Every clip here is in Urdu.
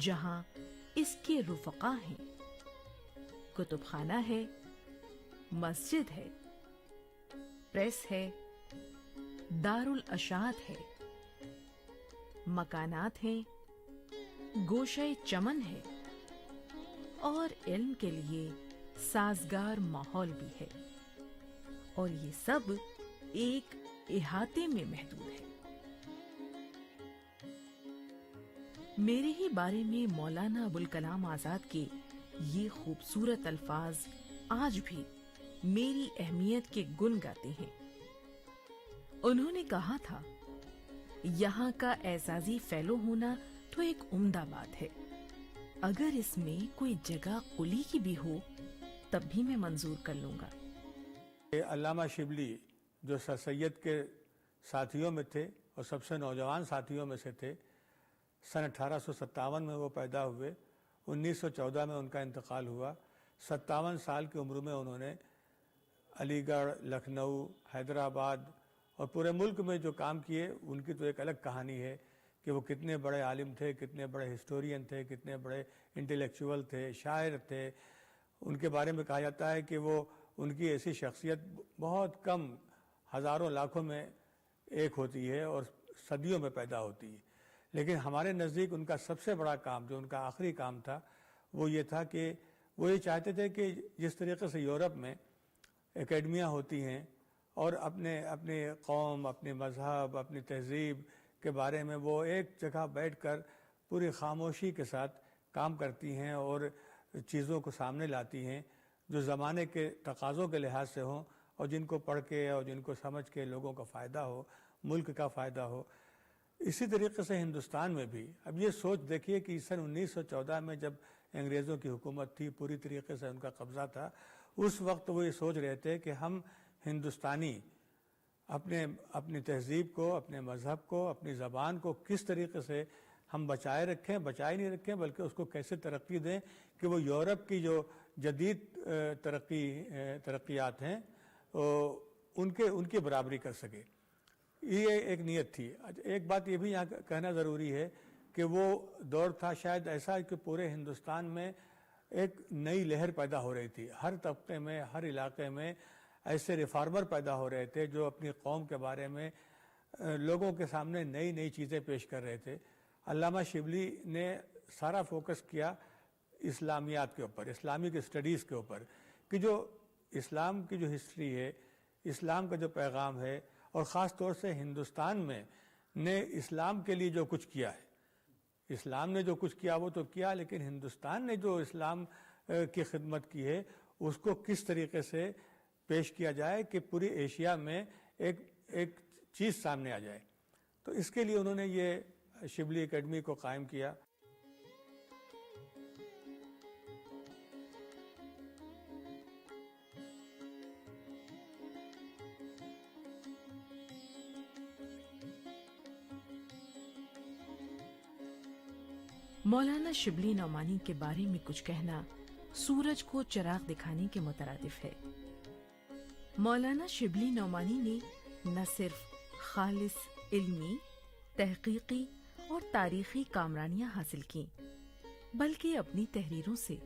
جہاں اس کے رفقا ہیں، کتب خانہ ہے، مسجد ہے، پریس ہے، دارالاشاعت ہے، مکانات ہیں، گوشہ چمن ہے، اور علم کے لیے سازگار ماحول بھی ہے، اور یہ سب ایک احاطے میں محدود ہے۔ میرے ہی بارے میں مولانا ابوالکلام آزاد کے یہ خوبصورت الفاظ آج بھی میری اہمیت کے گن گاتے ہیں۔ انہوں نے کہا تھا، یہاں کا اعزازی فیلو ہونا تو ایک عمدہ بات ہے، اگر اس میں کوئی جگہ قلی کی بھی ہو تب بھی میں منظور کر لوں گا۔ علامہ شبلی جو سر سید کے ساتھیوں میں تھے اور سب سے نوجوان ساتھیوں میں سے تھے، سن 1857 میں وہ پیدا ہوئے، 1914 میں ان کا انتقال ہوا۔ 57 سال کی عمر میں انہوں نے علی گڑھ، لکھنؤ، حیدرآباد اور پورے ملک میں جو کام کیے، ان کی تو ایک الگ کہانی ہے کہ وہ کتنے بڑے عالم تھے، کتنے بڑے ہسٹورین تھے، کتنے بڑے انٹلیکچوئل تھے، شاعر تھے۔ ان کے بارے میں کہا جاتا ہے کہ وہ ان کی ایسی شخصیت بہت کم، ہزاروں لاکھوں میں ایک ہوتی ہے اور صدیوں میں پیدا ہوتی ہے، لیکن ہمارے نزدیک ان کا سب سے بڑا کام، جو ان کا آخری کام تھا، وہ یہ تھا کہ وہ یہ چاہتے تھے کہ جس طریقے سے یورپ میں اکیڈمیاں ہوتی ہیں اور اپنے قوم، اپنے مذہب، اپنی تہذیب کے بارے میں وہ ایک جگہ بیٹھ کر پوری خاموشی کے ساتھ کام کرتی ہیں اور چیزوں کو سامنے لاتی ہیں جو زمانے کے تقاضوں کے لحاظ سے ہوں اور جن کو پڑھ کے اور جن کو سمجھ کے لوگوں کا فائدہ ہو، ملک کا فائدہ ہو۔ اسی طریقے سے ہندوستان میں بھی اب یہ سوچ دیکھیے کہ سن 1914 میں جب انگریزوں کی حکومت تھی، پوری طریقے سے ان کا قبضہ تھا، اس وقت وہ یہ سوچ رہے تھے کہ ہم ہندوستانی اپنی تہذیب کو، اپنے مذہب کو، اپنی زبان کو کس طریقے سے ہم بچائے نہیں رکھیں بلکہ اس کو کیسے ترقی دیں کہ وہ یورپ کی جو جدید ترقیات ہیں ان کی برابری کر سکے۔ یہ ایک نیت تھی۔ ایک بات یہ بھی یہاں کہنا ضروری ہے کہ وہ دور تھا شاید ایسا کہ پورے ہندوستان میں ایک نئی لہر پیدا ہو رہی تھی، ہر طبقے میں، ہر علاقے میں ایسے ریفارمر پیدا ہو رہے تھے جو اپنی قوم کے بارے میں لوگوں کے سامنے نئی چیزیں پیش کر رہے تھے۔ علامہ شبلی نے سارا فوکس کیا اسلامیات کے اوپر، اسلامک اسٹڈیز کے اوپر، کہ جو اسلام کی جو ہسٹری ہے، اسلام کا جو پیغام ہے، اور خاص طور سے ہندوستان میں نے اسلام کے لیے جو کچھ کیا ہے، اسلام نے جو کچھ کیا وہ تو کیا، لیکن ہندوستان نے جو اسلام کی خدمت کی ہے اس کو کس طریقے سے پیش کیا جائے کہ پوری ایشیا میں ایک چیز سامنے آ جائے۔ تو اس کے لیے انہوں نے یہ شبلی اکیڈمی کو قائم کیا۔ مولانا شبلی نعمانی کے بارے میں کچھ کہنا سورج کو چراغ دکھانے کے مترادف ہے۔ مولانا شبلی نعمانی نے نہ صرف خالص علمی، تحقیقی اور تاریخی کامرانیاں حاصل کیں، بلکہ اپنی تحریروں سے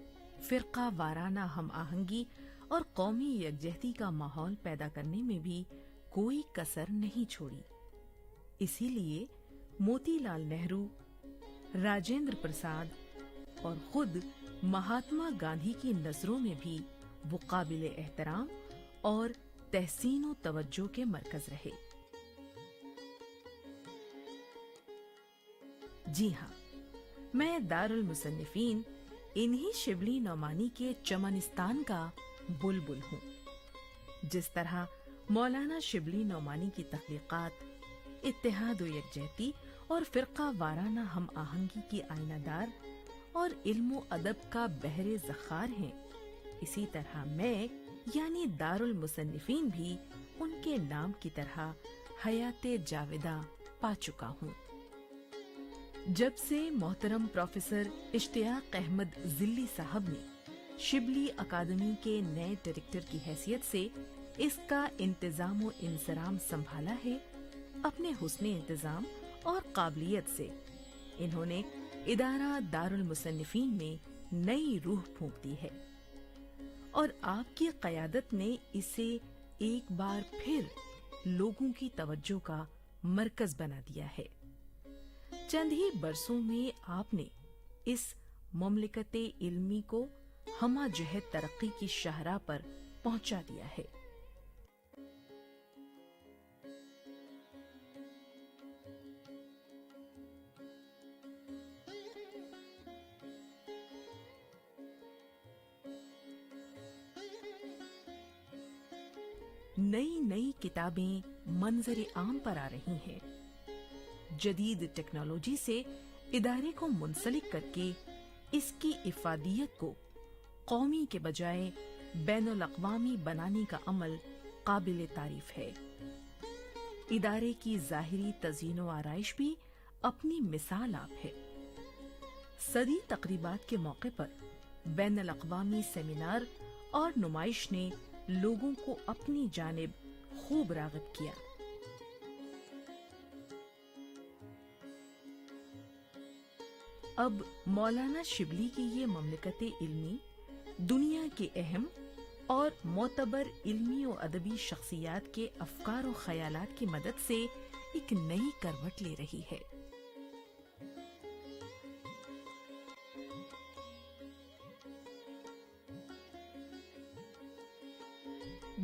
فرقہ وارانہ ہم آہنگی اور قومی یکجہتی کا ماحول پیدا کرنے میں بھی کوئی کسر نہیں چھوڑی۔ اسی لیے موتی لال نہرو، راجندر پرساد اور خود مہاتما گاندھی کی نظروں میں بھی وہ قابل احترام اور تحسین و توجہ کے مرکز رہے۔ جی ہاں، میں دارالمصنفین انہی شبلی نعمانی کے چمنستان کا بلبل ہوں۔ جس طرح مولانا شبلی نعمانی کی تخلیقات اتحاد و یکجہتی اور فرقہ وارانہ ہم آہنگی کی آئینہ دار اور علم و ادب کا بحر ذخار ہیں، اسی طرح میں یعنی دارالمصنفین بھی ان کے نام کی طرح حیات جاوداں پا چکا ہوں۔ جب سے محترم پروفیسر اشتیاق احمد ذلی صاحب نے شبلی اکادمی کے نئے ڈائریکٹر کی حیثیت سے اس کا انتظام و انصرام سنبھالا ہے، اپنے حسن انتظام اور قابلیت سے انہوں نے ادارہ دارالمصنفین میں نئی روح پھونک دی ہے اور آپ کی قیادت نے اسے ایک بار پھر لوگوں کی توجہ کا مرکز بنا دیا ہے۔ چند ہی برسوں میں آپ نے اس مملکت علمی کو ہمہ جہت ترقی کی شاہراہ پر پہنچا دیا ہے۔ نئی نئی کتابیں منظر عام پر آ رہی ہیں۔ جدید ٹیکنالوجی سے ادارے کو منسلک کر کے اس کی افادیت کو قومی کے بجائے بین الاقوامی بنانے کا عمل قابل تعریف ہے۔ ادارے کی ظاہری تزئین و آرائش بھی اپنی مثال آپ ہے۔ صدی تقریبات کے موقع پر بین الاقوامی سیمینار اور نمائش نے لوگوں کو اپنی جانب خوب راغب کیا۔ اب مولانا شبلی کی یہ مملکت علمی دنیا کے اہم اور معتبر علمی و ادبی شخصیات کے افکار و خیالات کی مدد سے ایک نئی کروٹ لے رہی ہے۔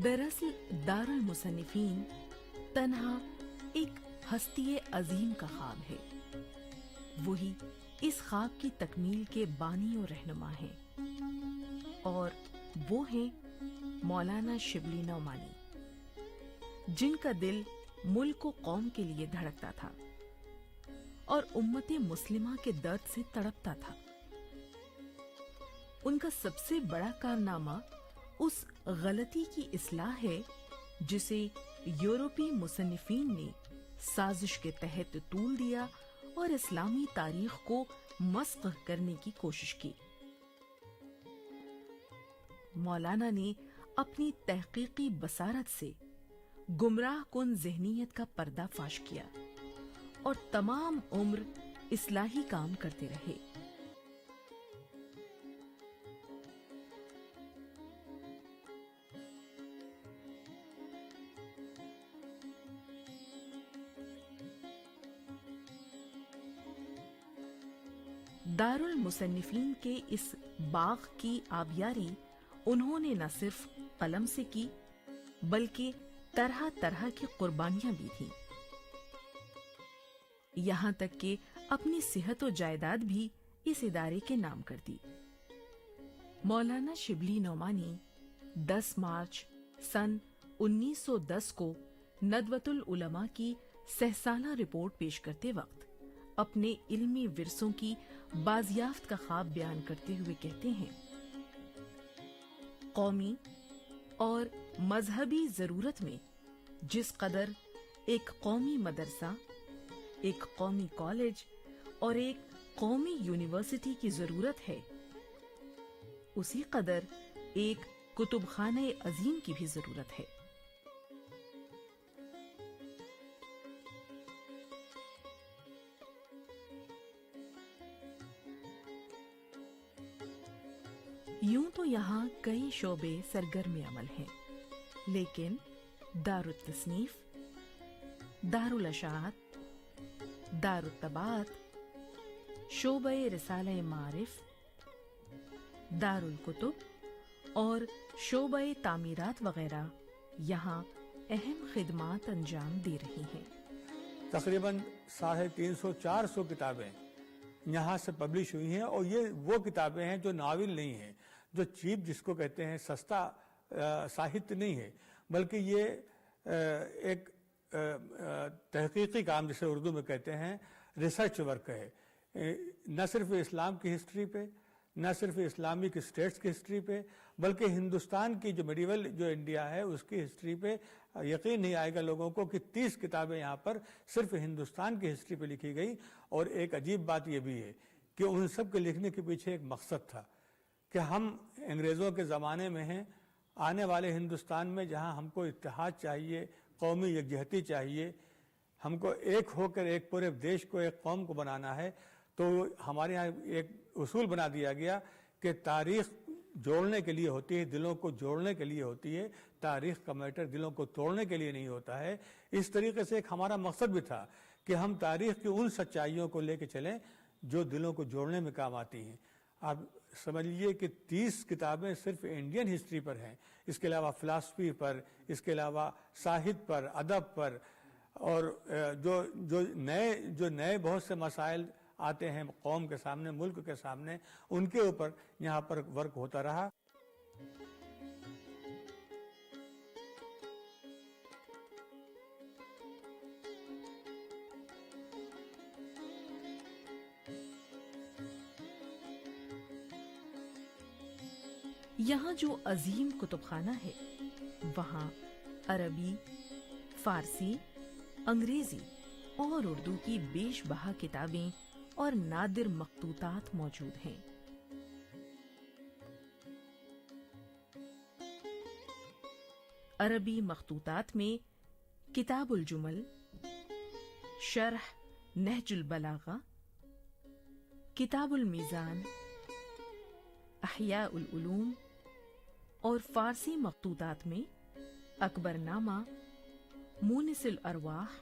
دراصل دارالمصنفین تنہا ایک ہستی عظیم کا خواب ہے۔ وہی اس خواب کی تکمیل کے بانی و رہنما ہیں، اور وہ ہیں مولانا شبلی نعمانی، جن کا دل ملک و قوم کے لیے دھڑکتا تھا اور امت مسلمہ کے درد سے تڑپتا تھا۔ ان کا سب سے بڑا کارنامہ اس غلطی کی اصلاح ہے جسے یورپی مصنفین نے سازش کے تحت طول دیا اور اسلامی تاریخ کو مسخ کرنے کی کوشش کی۔ مولانا نے اپنی تحقیقی بصارت سے گمراہ کن ذہنیت کا پردہ فاش کیا اور تمام عمر اصلاحی کام کرتے رہے۔ دارالمصنفین کے اس باغ کی آبیاری انہوں نے نہ صرف قلم سے کی بلکہ طرح طرح کی قربانیاں بھی تھیں، یہاں تک کہ اپنی صحت و جائیداد بھی اس ادارے کے نام کر دی۔ مولانا شبلی نعمانی 10 مارچ سن 1910 کو ندوۃ العلماء کی 100 سالہ رپورٹ پیش کرتے وقت اپنے علمی ورثوں کی بازیافت کا خواب بیان کرتے ہوئے کہتے ہیں، قومی اور مذہبی ضرورت میں جس قدر ایک قومی مدرسہ، ایک قومی کالج اور ایک قومی یونیورسٹی کی ضرورت ہے، اسی قدر ایک کتب خانہ عظیم کی بھی ضرورت ہے۔ یوں تو یہاں کئی شعبے سرگرم عمل ہیں، لیکن دارالتصنیف، دارالاشاعت، دارالطباعت، شعبہ رسالہ معارف، دارالکتب اور شعبہ تعمیرات وغیرہ یہاں اہم خدمات انجام دے رہی ہیں۔ تقریباً 350-400 کتابیں یہاں سے پبلش ہوئی ہیں، اور یہ وہ کتابیں ہیں جو ناول نہیں ہیں، جو چیپ جس کو کہتے ہیں سستا ساہتیہ نہیں ہے، بلکہ یہ ایک تحقیقی کام جسے اردو میں کہتے ہیں ریسرچ ورک ہے، نہ صرف اسلام کی ہسٹری پہ، نہ صرف اسلامک اسٹیٹس کی ہسٹری پہ، بلکہ ہندوستان کی جو میڈیول جو انڈیا ہے اس کی ہسٹری پہ۔ یقین نہیں آئے گا لوگوں کو کہ 30 کتابیں یہاں پر صرف ہندوستان کی ہسٹری پہ لکھی گئی، اور ایک عجیب بات یہ بھی ہے کہ ان سب کے لکھنے کے پیچھے ایک مقصد تھا کہ ہم انگریزوں کے زمانے میں ہیں، آنے والے ہندوستان میں جہاں ہم کو اتحاد چاہیے، قومی یکجہتی چاہیے، ہم کو ایک ہو کر ایک پورے دیش کو، ایک قوم کو بنانا ہے، تو ہمارے یہاں ایک اصول بنا دیا گیا کہ تاریخ جوڑنے کے لیے ہوتی ہے، دلوں کو جوڑنے کے لیے ہوتی ہے، تاریخ کا میٹر دلوں کو توڑنے کے لیے نہیں ہوتا ہے۔ اس طریقے سے ایک ہمارا مقصد بھی تھا کہ ہم تاریخ کی ان سچائیوں کو لے کے چلیں جو دلوں کو جوڑنے میں کام آتی ہیں۔ آپ سمجھ لیجیے کہ 30 کتابیں صرف انڈین ہسٹری پر ہیں، اس کے علاوہ فلاسفی پر، اس کے علاوہ ساہت پر، ادب پر، اور جو نئے بہت سے مسائل آتے ہیں قوم کے سامنے، ملک کے سامنے، ان کے اوپر یہاں پر ورک ہوتا رہا۔ یہاں جو عظیم کتب خانہ ہے وہاں عربی، فارسی، انگریزی اور اردو کی بیش بہا کتابیں اور نادر مخطوطات موجود ہیں۔ عربی مخطوطات میں کتاب الجمل، شرح نہج البلاغہ، کتاب المیزان، احیاء العلوم، اور فارسی مخطوطات میں اکبر نامہ، مونس الارواح،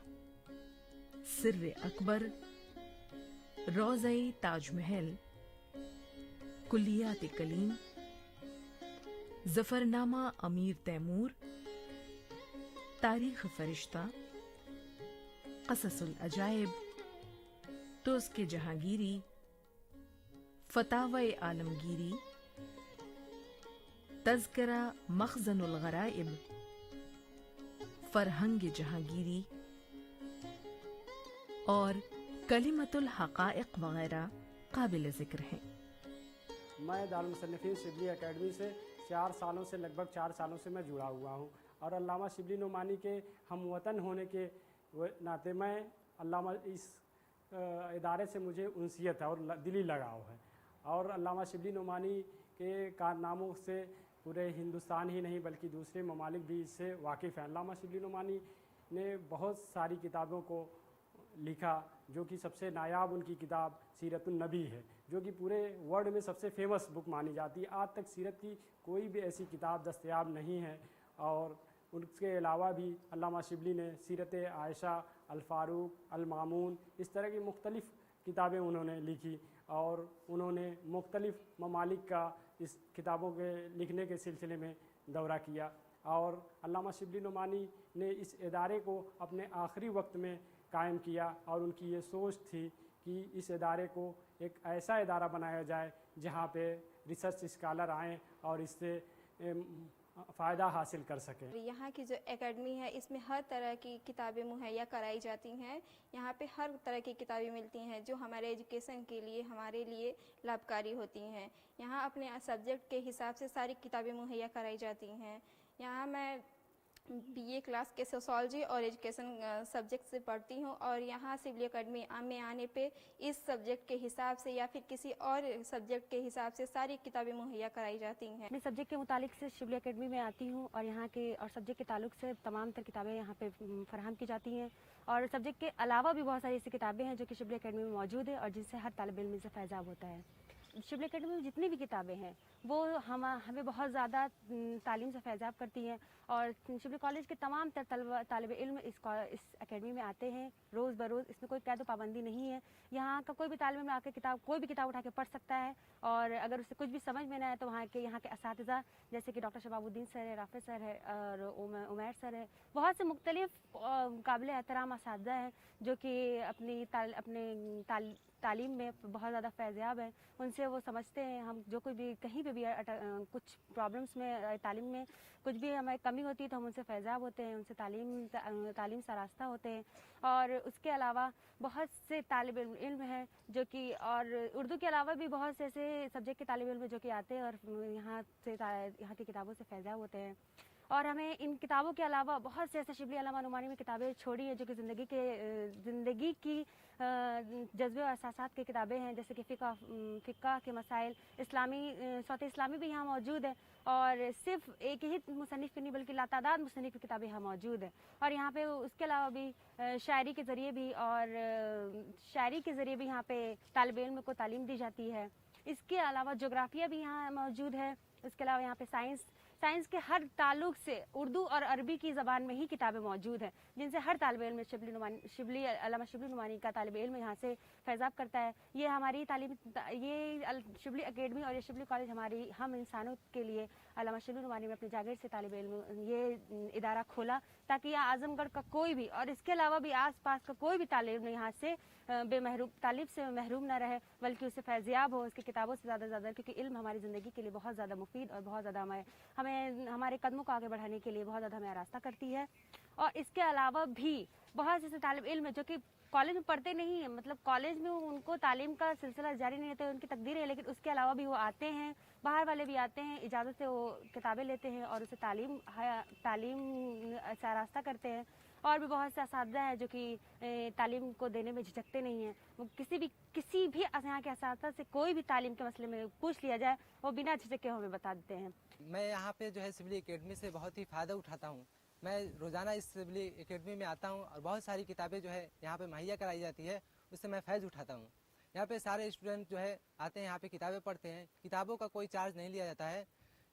سر اکبر، روضہ تاج محل، کلیات کلیم، ظفرنامہ امیر تیمور، تاریخ فرشتہ، قصص العجائب، توسک جہانگیری، فتاوی عالمگیری، تذکرہ مخزن الغرائب، فرہنگ جہانگیری اور کلمۃ الحقائق وغیرہ قابل ذکر ہیں۔ میں دارالمصنفین شبلی اکیڈمی سے 4 سالوں سے لگ بھگ 4 سالوں سے میں جڑا ہوا ہوں، اور علامہ شبلی نعمانی کے ہم وطن ہونے کے ناطے میں علامہ اس ادارے سے مجھے انسیت ہے اور دلی لگاؤ ہے، اور علامہ شبلی نعمانی کے کارناموں سے پورے ہندوستان ہی نہیں بلکہ دوسرے ممالک بھی اس سے واقف ہیں۔ علامہ شبلی نعمانی نے بہت ساری کتابوں کو لکھا، جو کہ سب سے نایاب ان کی کتاب سیرت النبی ہے، جو کہ پورے ورلڈ میں سب سے فیمس بک مانی جاتی ہے۔ آج تک سیرت کی کوئی بھی ایسی کتاب دستیاب نہیں ہے، اور ان کے علاوہ بھی علامہ شبلی نے سیرت عائشہ، الفاروق، المامون، اس طرح کی مختلف کتابیں انہوں نے لکھی، اور انہوں نے مختلف ممالک کا اس کتابوں کے لکھنے کے سلسلے میں دورہ کیا، اور علامہ شبلی نعمانی نے اس ادارے کو اپنے آخری وقت میں قائم کیا، اور ان کی یہ سوچ تھی کہ اس ادارے کو ایک ایسا ادارہ بنایا جائے جہاں پہ ریسرچ اسکالر آئیں اور اس سے فائدہ حاصل کر سکیں۔ یہاں کی جو اکیڈمی ہے اس میں ہر طرح کی کتابیں مہیا کرائی جاتی ہیں۔ یہاں پہ ہر طرح کی کتابیں ملتی ہیں جو ہمارے ایجوکیشن کے لیے، ہمارے لیے لابھکاری ہوتی ہیں۔ یہاں اپنے سبجیکٹ کے حساب سے ساری کتابیں مہیا کرائی جاتی ہیں۔ یہاں میں BA کلاس کے سوسالوجی اور ایجوکیشن سبجیکٹ سے پڑھتی ہوں، اور یہاں شبلی اکیڈمی میں آنے پہ اس سبجیکٹ کے حساب سے یا پھر کسی اور سبجیکٹ کے حساب سے ساری کتابیں مہیا کرائی جاتی ہیں۔ اپنے سبجیکٹ کے متعلق سے شبلی اکیڈمی میں آتی ہوں، اور یہاں کے اور سبجیکٹ کے تعلق سے تمام تر کتابیں یہاں پہ فراہم کی جاتی ہیں، اور سبجیکٹ کے علاوہ بھی بہت ساری ایسی کتابیں ہیں جو کہ شبلی اکیڈمی میں موجود ہیں اور جن سے ہر طالب علم سے فیضاب ہوتا ہے۔ شبلی اکیڈمی میں جتنی بھی کتابیں ہیں وہ ہمیں بہت زیادہ تعلیم سے فیضاب کرتی ہیں، اور شبلی کالج کے تمام تر طالب علم اس اکیڈمی میں آتے ہیں روز بروز۔ اس میں کوئی قید و پابندی نہیں ہے، یہاں کا کوئی بھی طالب علم آ کے کوئی بھی کتاب اٹھا کے پڑھ سکتا ہے، اور اگر اسے کچھ بھی سمجھ میں نہ آئے تو یہاں کے اساتذہ جیسے کہ ڈاکٹر شباب الدین سر ہے، رافع سر ہے، اور عمیر سر ہے، بہت سے مختلف قابل احترام اساتذہ ہیں جو کہ اپنے تعلیم میں بہت زیادہ فیضیاب ہیں۔ ان سے وہ سمجھتے ہیں، ہم جو کوئی بھی کہیں پہ بھی کچھ پرابلمس میں تعلیم میں کچھ بھی ہمیں کمی ہوتی ہے تو ہم ان سے فیضیاب ہوتے ہیں، ان سے تعلیم سے آراستہ ہوتے ہیں۔ اور اس کے علاوہ بہت سے طالب علم ہیں جو کہ، اور اردو کے علاوہ بھی بہت سے ایسے سبجیکٹ کے طالب علم جو کہ آتے ہیں اور یہاں کی کتابوں سے فیضیاب ہوتے ہیں۔ اور ہمیں ان کتابوں کے علاوہ بہت سے ایسے شبلی علامہ نعمانی میں کتابیں چھوڑی ہیں جو کہ زندگی کی جذبے اور احساسات کی کتابیں ہیں، جیسے کہ فقہ کے مسائل، صوت اسلامی بھی یہاں موجود ہے، اور صرف ایک ہی مصنف کی نہیں بلکہ لاتعداد مصنف کی کتابیں یہاں موجود ہیں. اور یہاں پہ اس کے علاوہ بھی شاعری کے ذریعے بھی یہاں پہ طالب علم کو تعلیم دی جاتی ہے. اس کے علاوہ جغرافیہ بھی یہاں موجود ہے. اس کے علاوہ یہاں پہ سائنس کے ہر تعلق سے اردو اور عربی کی زبان میں ہی کتابیں موجود ہیں، جن سے ہر طالب علم علامہ شبلی نعمانی کا طالب علم یہاں سے فیضاب کرتا ہے. یہ ہماری یہ شبلی اکیڈمی اور یہ شبلی کالج ہم انسانوں کے لیے علامہ شبلی نعمانی میں اپنے جاگیر سے طالب علم یہ ادارہ کھولا تاکہ یہاں اعظم گڑھ کا کوئی بھی اور اس کے علاوہ بھی آس پاس کا کوئی بھی طالب علم یہاں سے تعلیم سے محروم نہ رہے، بلکہ اسے فیضیاب ہو اس کی کتابوں سے زیادہ، کیونکہ علم ہماری زندگی کے لیے بہت زیادہ مفید اور بہت زیادہ ہمیں ہمارے قدموں کو آگے بڑھانے کے لیے بہت زیادہ ہمیں آراستہ کرتی ہے. اور اس کے علاوہ بھی بہت سے ایسے طالب علم ہیں جو کہ کالج میں پڑھتے نہیں ہیں، مطلب کالج میں ان کو تعلیم کا سلسلہ جاری نہیں رہتا ہے، ان کی تقدیر ہے، لیکن اس کے علاوہ بھی وہ آتے ہیں، باہر والے بھی آتے ہیں، اجازت سے وہ کتابیں لیتے ہیں اور اسے تعلیم سے آراستہ کرتے ہیں. اور بھی بہت سے اساتذہ ہیں جو کہ تعلیم کو دینے میں جھجکتے نہیں ہیں. وہ کسی بھی یہاں کے اساتذہ سے کوئی بھی تعلیم کے مسئلے میں پوچھ لیا جائے وہ بنا جھجک کے ہمیں بتا دیتے ہیں. میں یہاں پہ جو ہے شبلی اکیڈمی سے بہت ہی فائدہ اٹھاتا ہوں. میں روزانہ اس شبلی اکیڈمی میں آتا ہوں اور بہت ساری کتابیں جو ہے یہاں پہ مہیا کرائی جاتی ہے، اس سے میں فیض اٹھاتا ہوں. یہاں پہ سارے اسٹوڈنٹ جو ہے آتے ہیں، یہاں پہ کتابیں پڑھتے ہیں. کتابوں کا کوئی چارج نہیں لیا جاتا ہے،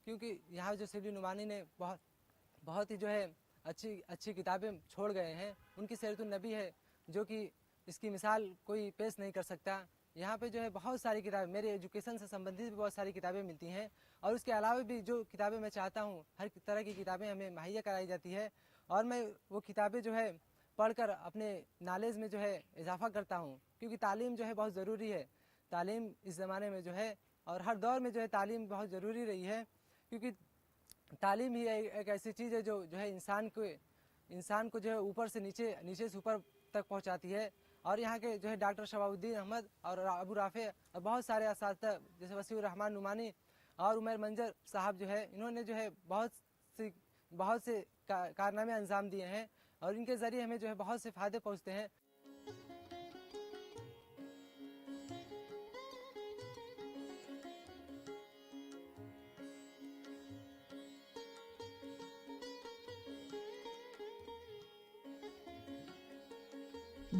کیونکہ یہاں جو شبلی نعمانی نے بہت ہی جو ہے اچھی کتابیں چھوڑ گئے ہیں. ان کی سیرت النبی ہے جو کہ اس کی مثال کوئی پیش نہیں کر سکتا. یہاں پہ جو ہے بہت ساری کتابیں میرے ایجوکیشن سے سمبندھت بھی بہت ساری کتابیں ملتی ہیں، اور اس کے علاوہ بھی جو کتابیں میں چاہتا ہوں ہر طرح کی کتابیں ہمیں مہیا کرائی جاتی ہے، اور میں وہ کتابیں جو ہے پڑھ کر اپنے نالج میں جو ہے اضافہ کرتا ہوں. کیونکہ تعلیم جو ہے بہت ضروری ہے. تعلیم اس زمانے میں جو ہے اور ہر دور میں جو ہے تعلیم بہت ضروری رہی ہے، کیونکہ تعلیم ہی ایک ایسی چیز ہے جو ہے انسان کو جو ہے اوپر سے نیچے سے اوپر تک پہنچاتی ہے. اور یہاں کے جو ہے ڈاکٹر شباب الدین احمد اور ابو رافع اور بہت سارے اساتذہ جیسے وسیع الرحمان نعمانی اور عمیر منظر صاحب جو ہے انہوں نے جو ہے بہت سے کارنامے انجام دیے ہیں، اور ان کے ذریعے ہمیں جو ہے بہت سے فائدے پہنچتے ہیں.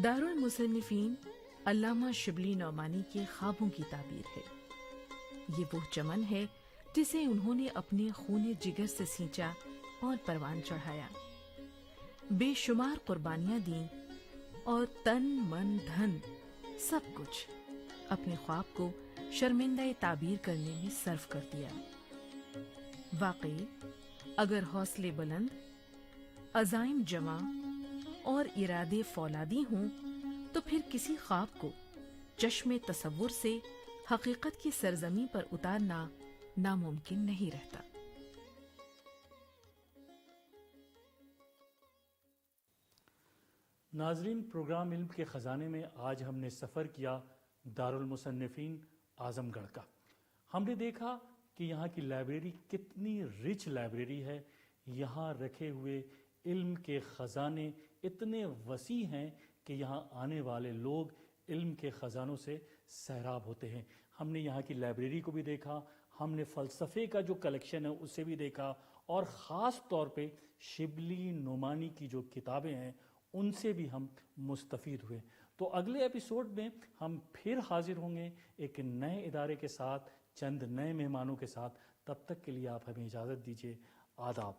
دارالمصنفین علامہ شبلی نعمانی کے خوابوں کی تعبیر ہے. یہ وہ چمن ہے جسے انہوں نے اپنے خون جگر سے سینچا اور پروان چڑھایا، بے شمار قربانیاں دیں اور تن من دھن سب کچھ اپنے خواب کو شرمندہ تعبیر کرنے میں صرف کر دیا. واقعی اگر حوصلے بلند، عزائم جمع اور ارادے فولادی ہوں تو پھر کسی خواب کو چشم تصور سے حقیقت کی سرزمین پر اتارنا ناممکن نہیں رہتا. ناظرین، پروگرام علم کے خزانے میں آج ہم نے سفر کیا دارالمصنفین اعظم گڑھ کا. ہم نے دیکھا کہ یہاں کی لائبریری کتنی رچ لائبریری ہے. یہاں رکھے ہوئے علم کے خزانے اتنے وسیع ہیں کہ یہاں آنے والے لوگ علم کے خزانوں سے سیراب ہوتے ہیں. ہم نے یہاں کی لائبریری کو بھی دیکھا، ہم نے فلسفے کا جو کلیکشن ہے اسے بھی دیکھا، اور خاص طور پہ شبلی نعمانی کی جو کتابیں ہیں ان سے بھی ہم مستفید ہوئے. تو اگلے ایپیسوڈ میں ہم پھر حاضر ہوں گے ایک نئے ادارے کے ساتھ، چند نئے مہمانوں کے ساتھ. تب تک کے لیے آپ ہمیں اجازت دیجیے. آداب.